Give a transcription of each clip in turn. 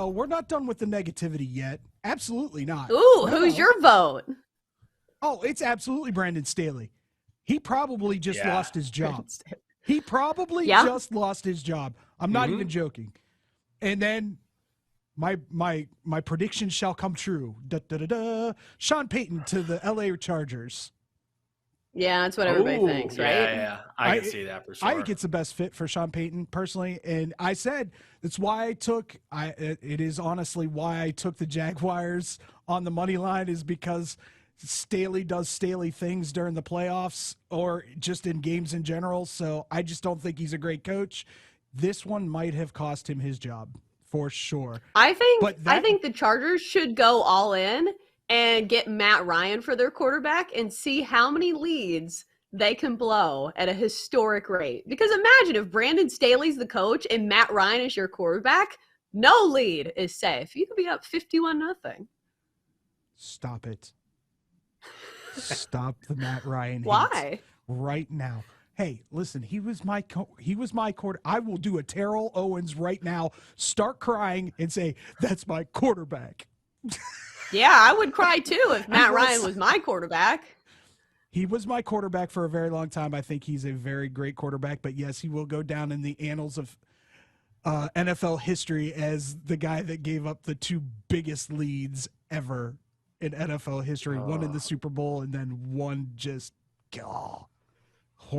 Oh, we're not done with the negativity yet. Absolutely not. Ooh, who's your vote? Oh, it's absolutely Brandon Staley. He probably just lost his job. He probably just lost his job. I'm not even joking. And then my prediction shall come true. Sean Payton to the LA Chargers. Yeah, that's what everybody thinks, right? Yeah. I can see that for sure. I think it's the best fit for Sean Payton personally, and I said that's why it is honestly why I took the Jaguars on the money line, is because Staley does Staley things during the playoffs or just in games in general. So I just don't think he's a great coach. This one might have cost him his job for sure. I think the Chargers should go all in and get Matt Ryan for their quarterback and see how many leads they can blow at a historic rate. Because imagine if Brandon Staley's the coach and Matt Ryan is your quarterback, no lead is safe. You could be up 51-0. Stop it. Stop the Matt Ryan. Why? Right now. Hey, listen, he was my quarter. I will do a Terrell Owens right now, start crying and say, that's my quarterback. Yeah, I would cry too if Matt Ryan was my quarterback. He was my quarterback for a very long time. I think he's a very great quarterback. But, yes, he will go down in the annals of NFL history as the guy that gave up the two biggest leads ever in NFL history. One in the Super Bowl and then one just horrible.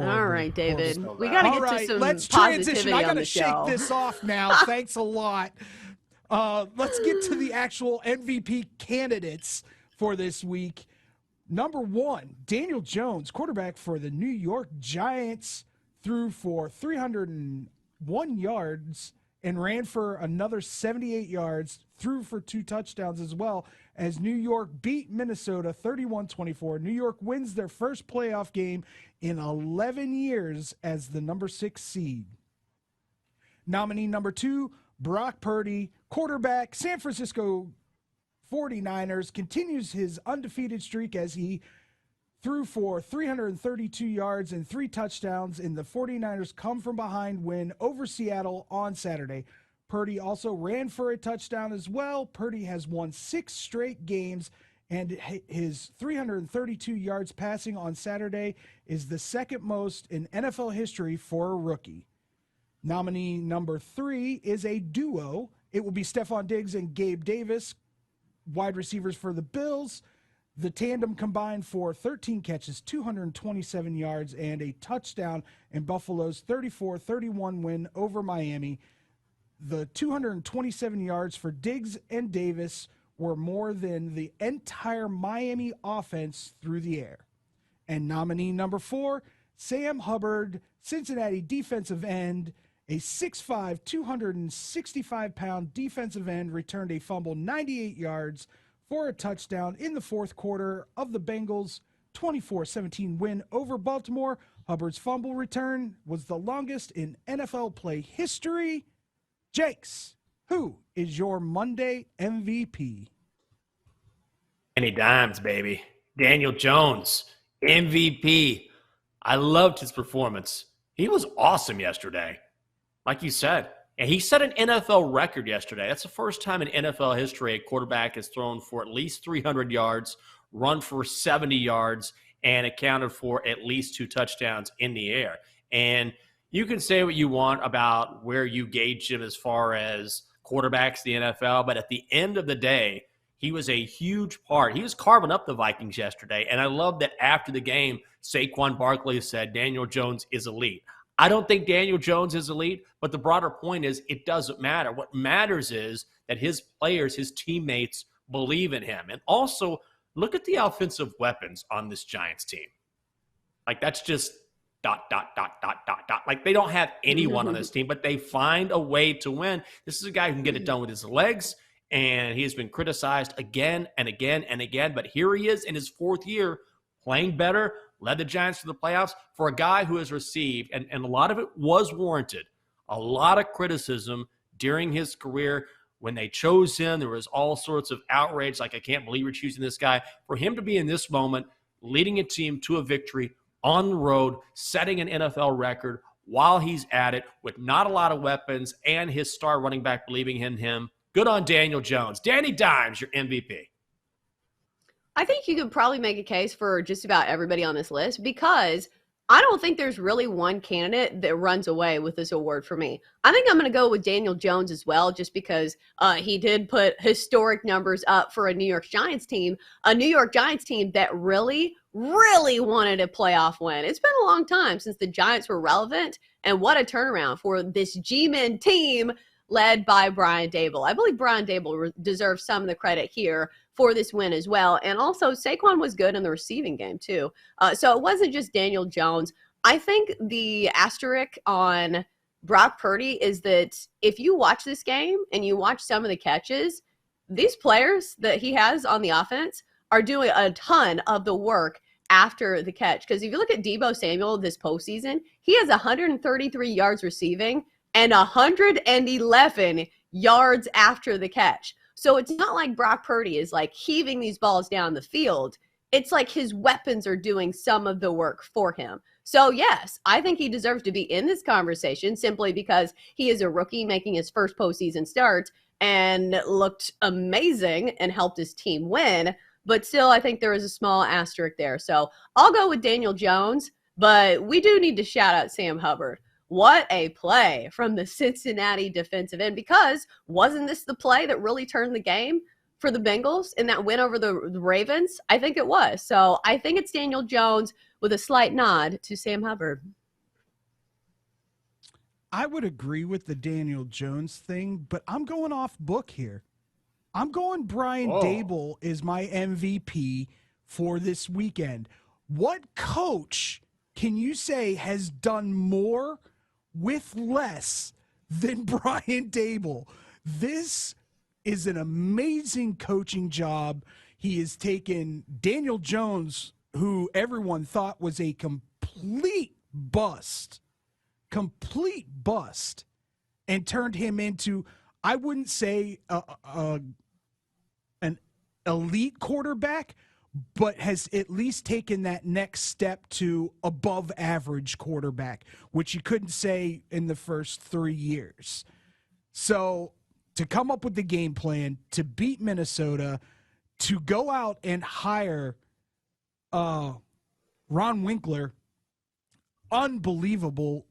All right, David. We got to get to some let's positivity transition. I got to shake this off now. Thanks a lot. Let's get to the actual MVP candidates for this week. Number 1, Daniel Jones, quarterback for the New York Giants, threw for 301 yards and ran for another 78 yards, threw for 2 touchdowns as well, as New York beat Minnesota 31-24. New York wins their first playoff game in 11 years as the number 6 seed. Nominee number 2, Brock Purdy, quarterback, San Francisco 49ers, continues his undefeated streak as he threw for 332 yards and 3 touchdowns in the 49ers come-from-behind win over Seattle on Saturday. Purdy also ran for a touchdown as well. Purdy has won 6 straight games, and his 332 yards passing on Saturday is the second most in NFL history for a rookie. Nominee number 3 is a duo. It will be Stephon Diggs and Gabe Davis, wide receivers for the Bills. The tandem combined for 13 catches, 227 yards, and a touchdown in Buffalo's 34-31 win over Miami. The 227 yards for Diggs and Davis were more than the entire Miami offense through the air. And nominee number 4, Sam Hubbard, Cincinnati defensive end, a 6'5", 265-pound defensive end, returned a fumble 98 yards for a touchdown in the fourth quarter of the Bengals' 24-17 win over Baltimore. Hubbard's fumble return was the longest in NFL play history. Jenks, who is your Monday MVP? Any dimes, baby. Daniel Jones, MVP. I loved his performance. He was awesome yesterday. Like you said, and he set an NFL record yesterday. That's the first time in NFL history a quarterback has thrown for at least 300 yards, run for 70 yards, and accounted for at least 2 touchdowns in the air. And you can say what you want about where you gauge him as far as quarterbacks in the NFL, but at the end of the day, he was a huge part. He was carving up the Vikings yesterday, and I love that after the game, Saquon Barkley said Daniel Jones is elite. I don't think Daniel Jones is elite, but the broader point is it doesn't matter. What matters is that his players, his teammates, believe in him. And also, look at the offensive weapons on this Giants team. Like, that's just ... Like, they don't have anyone on this team, but they find a way to win. This is a guy who can get it done with his legs, and he has been criticized again and again and again. But here he is in his 4th year, playing better, led the Giants to the playoffs for a guy who has received, and a lot of it was warranted, a lot of criticism during his career. When they chose him, there was all sorts of outrage, like, I can't believe we're choosing this guy. For him to be in this moment, leading a team to a victory on the road, setting an NFL record while he's at it with not a lot of weapons and his star running back believing in him, Good on Daniel Jones. Danny Dimes, your MVP. I think you could probably make a case for just about everybody on this list because I don't think there's really one candidate that runs away with this award for me. I think I'm going to go with Daniel Jones as well, just because he did put historic numbers up for a New York Giants team that really, really wanted a playoff win. It's been a long time since the Giants were relevant, and what a turnaround for this G-Men team led by Brian Dable. I believe Brian Dable deserves some of the credit here for this win as well. And also, Saquon was good in the receiving game too. So it wasn't just Daniel Jones. I think the asterisk on Brock Purdy is that if you watch this game and you watch some of the catches, these players that he has on the offense are doing a ton of the work after the catch. Because if you look at Deebo Samuel this postseason, he has 133 yards receiving and 111 yards after the catch. So it's not like Brock Purdy is like heaving these balls down the field. It's like his weapons are doing some of the work for him. So yes, I think he deserves to be in this conversation simply because he is a rookie making his first postseason start and looked amazing and helped his team win. But still, I think there is a small asterisk there. So I'll go with Daniel Jones, but we do need to shout out Sam Hubbard. What a play from the Cincinnati defensive end, because wasn't this the play that really turned the game for the Bengals in that win over the Ravens? I think it was. So I think it's Daniel Jones with a slight nod to Sam Hubbard. I would agree with the Daniel Jones thing, but I'm going off book here. I'm going Brian Dable is my MVP for this weekend. What coach can you say has done more with less than Brian Dable? This is an amazing coaching job. He has taken Daniel Jones, who everyone thought was a complete bust, and turned him into, I wouldn't say an elite quarterback, but has at least taken that next step to above average quarterback, which you couldn't say in the first 3 years. So to come up with the game plan, to beat Minnesota, to go out and hire Ron Winkler, unbelievably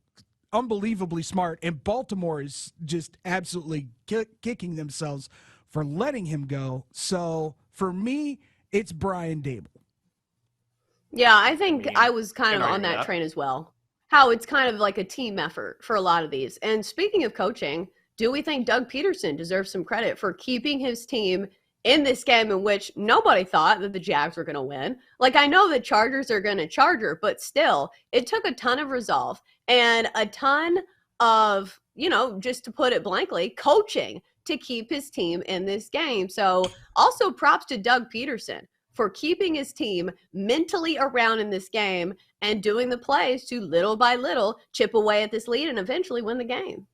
smart. And Baltimore is just absolutely kicking themselves for letting him go. So for me, it's Brian Dable. Yeah, I think I was kind of on that train as well. How it's kind of like a team effort for a lot of these. And speaking of coaching, do we think Doug Peterson deserves some credit for keeping his team in this game in which nobody thought that the Jags were going to win? Like, I know the Chargers are going to charger, but still, it took a ton of resolve and a ton of, just to put it blankly, coaching to keep his team in this game. So also props to Doug Peterson for keeping his team mentally around in this game and doing the plays to little by little chip away at this lead and eventually win the game.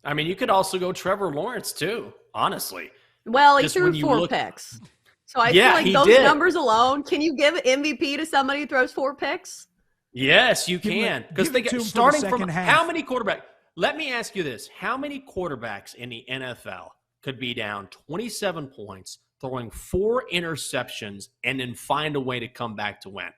I mean, you could also go Trevor Lawrence too, honestly. Well, he threw 4 picks. So I feel like those numbers alone, can you give MVP to somebody who throws 4 picks? Yes, you can. Because they get starting from half. How many quarterbacks? Let me ask you this. How many quarterbacks in the NFL could be down 27 points, throwing 4 interceptions, and then find a way to come back to win?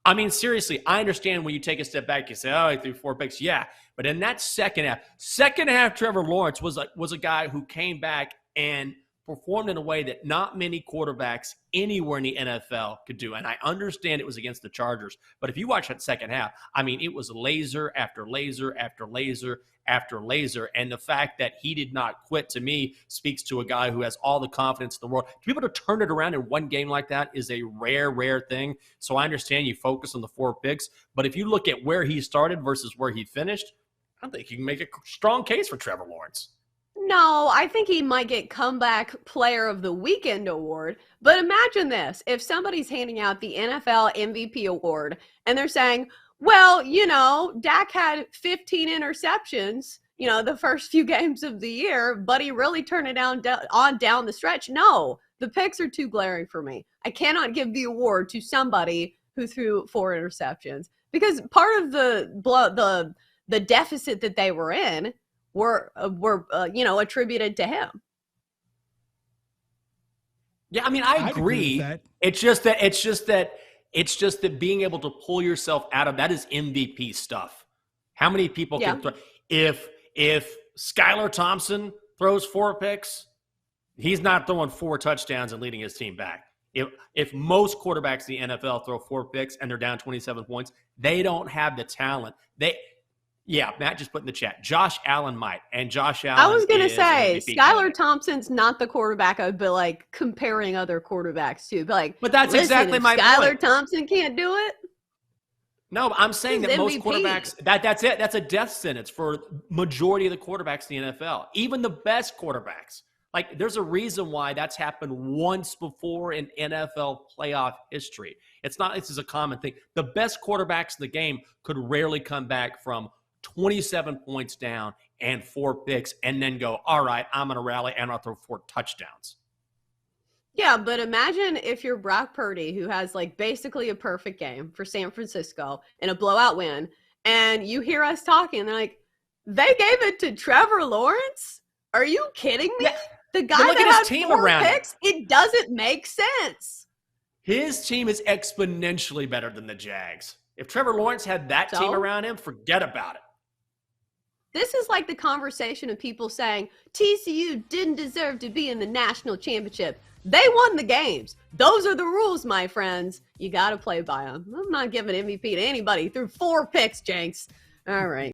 I mean, seriously, I understand when you take a step back, you say, oh, he threw 4 picks. Yeah, but in that second half, Trevor Lawrence was a guy who came back and performed in a way that not many quarterbacks anywhere in the NFL could do. And I understand it was against the Chargers, but if you watch that second half, I mean, it was laser after laser after laser after laser. And the fact that he did not quit, to me, speaks to a guy who has all the confidence in the world. To be able to turn it around in one game like that is a rare thing. So I understand you focus on the 4 picks, but if you look at where he started versus where he finished, I think you can make a strong case for Trevor Lawrence. No, I think he might get Comeback Player of the Weekend award. But imagine this. If somebody's handing out the NFL MVP award and they're saying, well, Dak had 15 interceptions, the first few games of the year, but he really turned it down the stretch. No, the picks are too glaring for me. I cannot give the award to somebody who threw 4 interceptions because part of the deficit that they were in were attributed to him. Yeah, I mean, I I'd agree agree. with that. It's just that being able to pull yourself out of that is MVP stuff. How many people Yeah. can throw? If Skylar Thompson throws 4 picks, he's not throwing 4 touchdowns and leading his team back. If most quarterbacks in the NFL throw 4 picks and they're down 27 points, they don't have the talent. Matt just put in the chat. Josh Allen might, and Josh Allen. I was going to is say, an MVP Skylar candidate. Thompson's not the quarterback I'd be like comparing other quarterbacks to. But that's exactly if my Skylar point. Thompson can't do it. No, I'm saying He's that most MVP. quarterbacks, that's it. That's a death sentence for majority of the quarterbacks in the NFL. Even the best quarterbacks. Like, there's a reason why that's happened once before in NFL playoff history. This is a common thing. The best quarterbacks in the game could rarely come back from 27 points down and 4 picks and then go, all right, I'm going to rally and I'll throw 4 touchdowns. Yeah, but imagine if you're Brock Purdy, who has like basically a perfect game for San Francisco and a blowout win, and you hear us talking, and they're like, they gave it to Trevor Lawrence? Are you kidding me? Yeah. The guy But look that at his had team 4 around him. picks, it doesn't make sense. His team is exponentially better than the Jags. If Trevor Lawrence had that team around him, forget about it. This is like the conversation of people saying TCU didn't deserve to be in the national championship. They won the games. Those are the rules, my friends. You got to play by them. I'm not giving MVP to anybody through 4 picks, Jenks. All right.